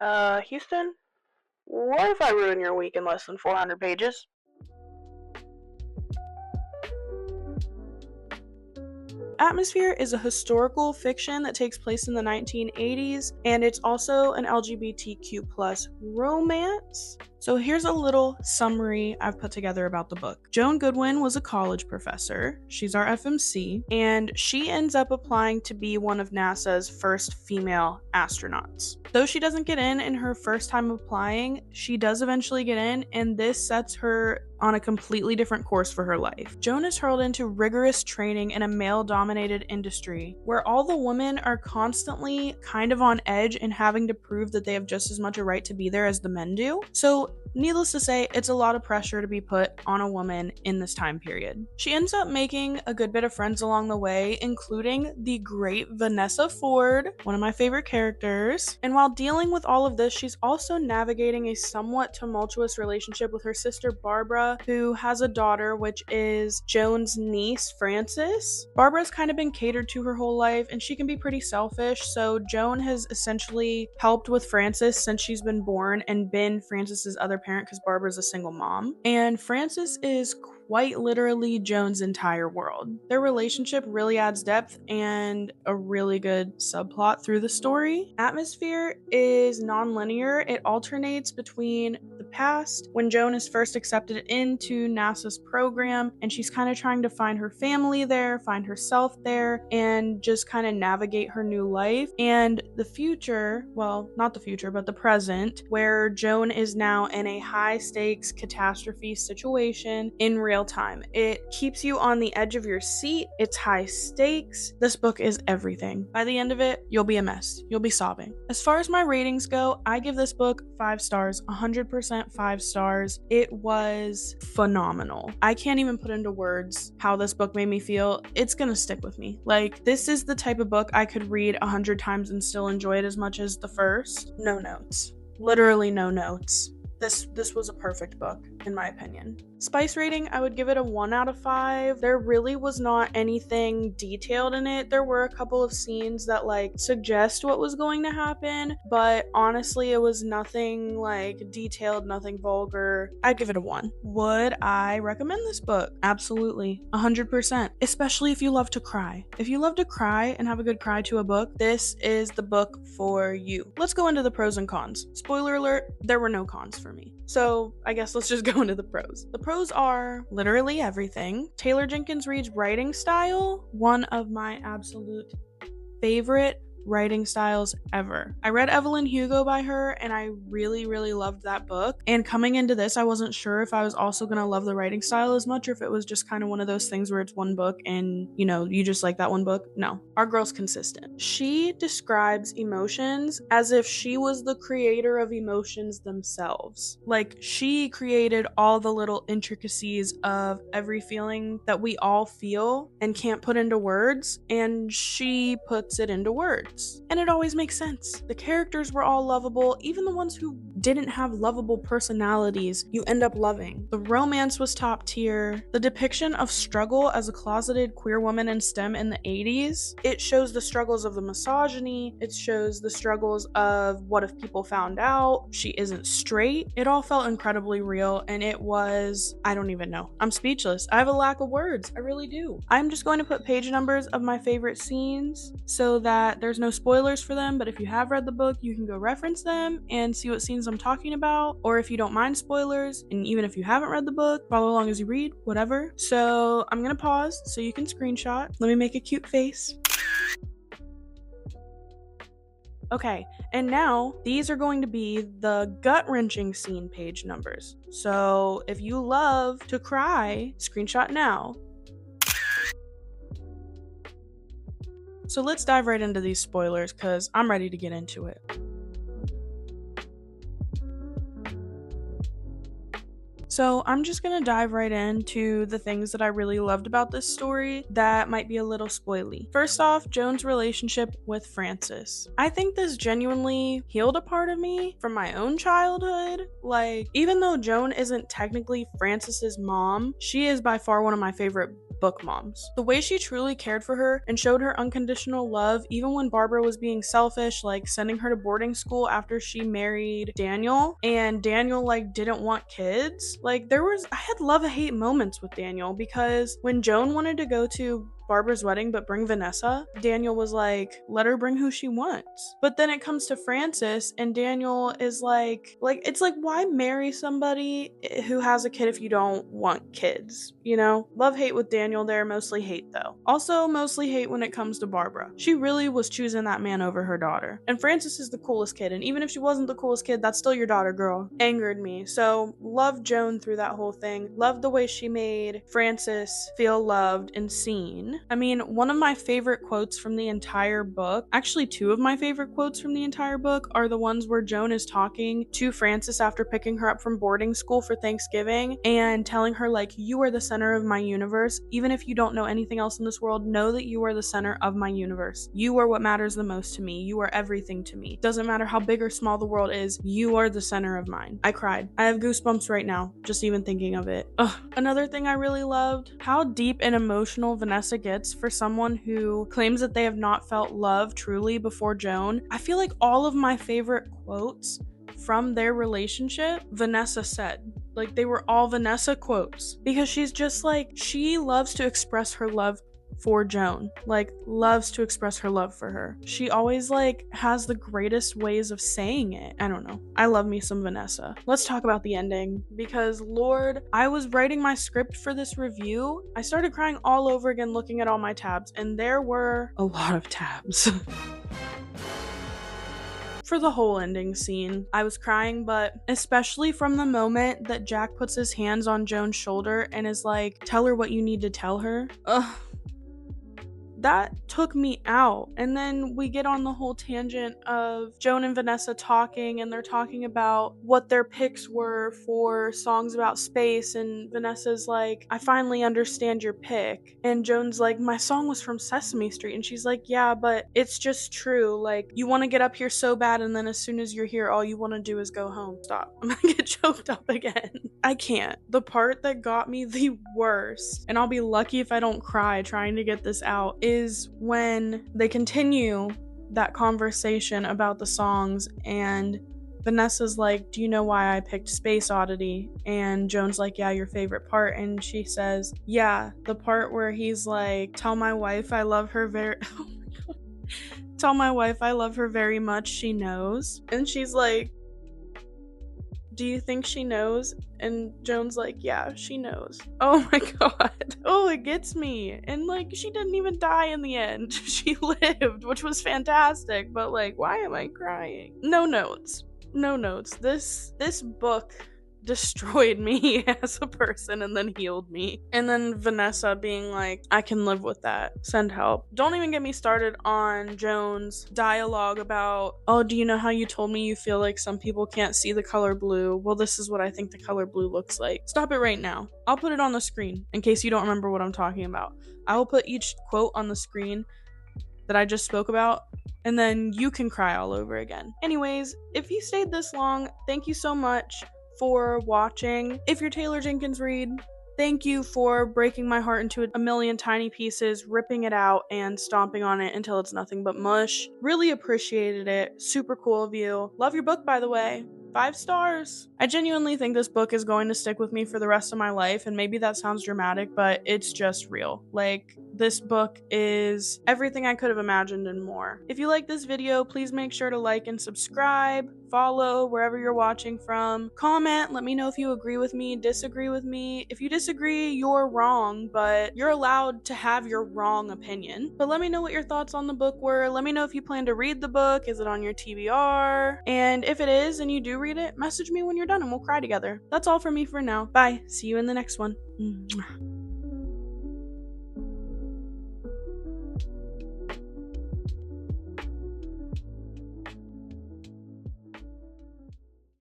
Houston, what if I ruin your week in less than 400 pages? Atmosphere is a historical fiction that takes place in the 1980s, and it's also an LGBTQ plus romance. So here's a little summary I've put together about the book. Joan Goodwin was a college professor. She's our FMC, and she ends up applying to be one of NASA's first female astronauts. Though she doesn't get in her first time applying, she does eventually get in, and this sets her on a completely different course for her life. Joan is hurled into rigorous training in a male-dominated industry where all the women are constantly kind of on edge and having to prove that they have just as much a right to be there as the men do. So needless to say, it's a lot of pressure to be put on a woman in this time period. She ends up making a good bit of friends along the way, including the great Vanessa Ford, one of my favorite characters. And while dealing with all of this, she's also navigating a somewhat tumultuous relationship with her sister Barbara, who has a daughter, which is Joan's niece, Frances. Barbara's kind of been catered to her whole life, and she can be pretty selfish, so Joan has essentially helped with Frances since she's been born and been Frances's other parent because Barbara's a single mom. And Frances is quite literally Joan's entire world. Their relationship really adds depth and a really good subplot through the story. Atmosphere is non-linear. It alternates between the past, when Joan is first accepted into NASA's program, and she's kind of trying to find her family there, find herself there, and just kind of navigate her new life, and the future, well, not the future, but the present, where Joan is now in a high-stakes catastrophe situation in real time. It keeps you on the edge of your seat. It's high stakes. This book is everything. By the end of it, you'll be a mess. You'll be sobbing. As far as my ratings go, I give this book 5 stars, 100% 5 stars. It was phenomenal. I can't even put into words how this book made me feel. It's gonna stick with me. Like, this is the type of book I could read 100 times and still enjoy it as much as the first. No notes. Literally no notes. This was a perfect book, in my opinion. Spice rating, I would give it a 1 out of 5. There really was not anything detailed in it. There were a couple of scenes that suggest what was going to happen, but honestly, it was nothing detailed, nothing vulgar. I'd give it a 1. Would I recommend this book? Absolutely. 100%. Especially if you love to cry. If you love to cry and have a good cry to a book, this is the book for you. Let's go into the pros and cons. Spoiler alert, there were no cons for me. So I guess let's just go into the pros. The pros are literally everything. Taylor Jenkins Reid's writing style, one of my absolute favorite writing styles ever. I read Evelyn Hugo by her, and I really, really loved that book. And coming into this, I wasn't sure if I was also gonna love the writing style as much, or if it was just kind of one of those things where it's one book and, you just like that one book. No, our girl's consistent. She describes emotions as if she was the creator of emotions themselves. Like, she created all the little intricacies of every feeling that we all feel and can't put into words, and she puts it into words. And it always makes sense. The characters were all lovable, even the ones who didn't have lovable personalities, you end up loving. The romance was top tier. The depiction of struggle as a closeted queer woman in STEM in the 80s, it shows the struggles of the misogyny, it shows the struggles of what if people found out she isn't straight. It all felt incredibly real, and it was, I don't even know. I'm speechless. I have a lack of words. I really do. I'm just going to put page numbers of my favorite scenes so that there's no spoilers for them, but if you have read the book, you can go reference them and see what scenes I'm talking about, or if you don't mind spoilers, and even if you haven't read the book, follow along as you read, whatever. So I'm gonna pause so you can screenshot. Let me make a cute face. Okay, and now these are going to be the gut-wrenching scene page numbers. So if you love to cry, screenshot now. So let's dive right into these spoilers because I'm ready to get into it. So I'm just gonna dive right into the things that I really loved about this story that might be a little spoily. First off, Joan's relationship with Frances. I think this genuinely healed a part of me from my own childhood. Even though Joan isn't technically Frances's mom, she is by far one of my favorite book moms. The way she truly cared for her and showed her unconditional love, even when Barbara was being selfish, like sending her to boarding school after she married Daniel, and Daniel like didn't want kids. Like I had love-hate moments with Daniel, because when Joan wanted to go to Barbara's wedding but bring Vanessa, Daniel was like, let her bring who she wants. But then it comes to Francis and Daniel is like it's like, why marry somebody who has a kid if you don't want kids, you know? Love-hate with Daniel there, mostly hate though. Also mostly hate when it comes to Barbara. She really was choosing that man over her daughter. And Francis is the coolest kid, and even if she wasn't the coolest kid, that's still your daughter, girl. Angered me. So loved Joan through that whole thing. Loved the way she made Francis feel loved and seen. I mean, one of my favorite quotes from the entire book, actually two of my favorite quotes from the entire book, are the ones where Joan is talking to Francis after picking her up from boarding school for Thanksgiving and telling her like, you are the center of my universe. Even if you don't know anything else in this world, know that you are the center of my universe. You are what matters the most to me. You are everything to me. Doesn't matter how big or small the world is, you are the center of mine. I cried. I have goosebumps right now, just even thinking of it. Ugh. Another thing I really loved, how deep and emotional Vanessa gets for someone who claims that they have not felt love truly before Joan. I feel like all of my favorite quotes from their relationship, Vanessa said. Like, they were all Vanessa quotes, because she's just like, she loves to express her love for Joan, like loves to express her love for her. She always like has the greatest ways of saying it. I don't know. I love me some Vanessa. Let's talk about the ending, because Lord, I was writing my script for this review. I started crying all over again looking at all my tabs, and there were a lot of tabs. For the whole ending scene, I was crying, but especially from the moment that Jack puts his hands on Joan's shoulder and is like, tell her what you need to tell her. Ugh. That took me out. And then we get on the whole tangent of Joan and Vanessa talking, and they're talking about what their picks were for songs about space, and Vanessa's like, I finally understand your pick. And Joan's like, my song was from Sesame Street. And she's like, yeah, but it's just true. Like, you want to get up here so bad, and then as soon as you're here, all you want to do is go home. Stop. I'm gonna get choked up again. I can't. The part that got me the worst, and I'll be lucky if I don't cry trying to get this out, is when they continue that conversation about the songs, and Vanessa's like, do you know why I picked Space Oddity? And Joan's like, yeah, your favorite part. And she says, yeah, the part where he's like, tell my wife I love her very oh my God. Tell my wife I love her very much, she knows. And she's like, do you think she knows? And Joan's like, yeah, she knows. Oh my God. Oh, it gets me. And like, she didn't even die in the end. She lived, which was fantastic. But like, why am I crying? No notes. This book destroyed me as a person and then healed me. And then Vanessa being like, I can live with that. Send help. Don't even get me started on Joan's dialogue about, oh, do you know how you told me you feel like some people can't see the color blue? Well, this is what I think the color blue looks like. Stop it right now. I'll put it on the screen in case you don't remember what I'm talking about. I will put each quote on the screen that I just spoke about, and then you can cry all over again. Anyways, if you stayed this long, thank you so much for watching. If you're Taylor Jenkins Reid, thank you for breaking my heart into a million tiny pieces, ripping it out, and stomping on it until it's nothing but mush. Really appreciated it. Super cool of you. Love your book, by the way. 5 stars. I genuinely think this book is going to stick with me for the rest of my life, and maybe that sounds dramatic, but it's just real. Like, this book is everything I could have imagined and more. If you like this video, please make sure to like and subscribe, follow wherever you're watching from, comment, let me know if you agree with me, disagree with me. If you disagree, you're wrong, but you're allowed to have your wrong opinion. But let me know what your thoughts on the book were. Let me know if you plan to read the book. Is it on your TBR? And if it is and you do read it, message me when you're done and we'll cry together. That's all from me for now. Bye. See you in the next one.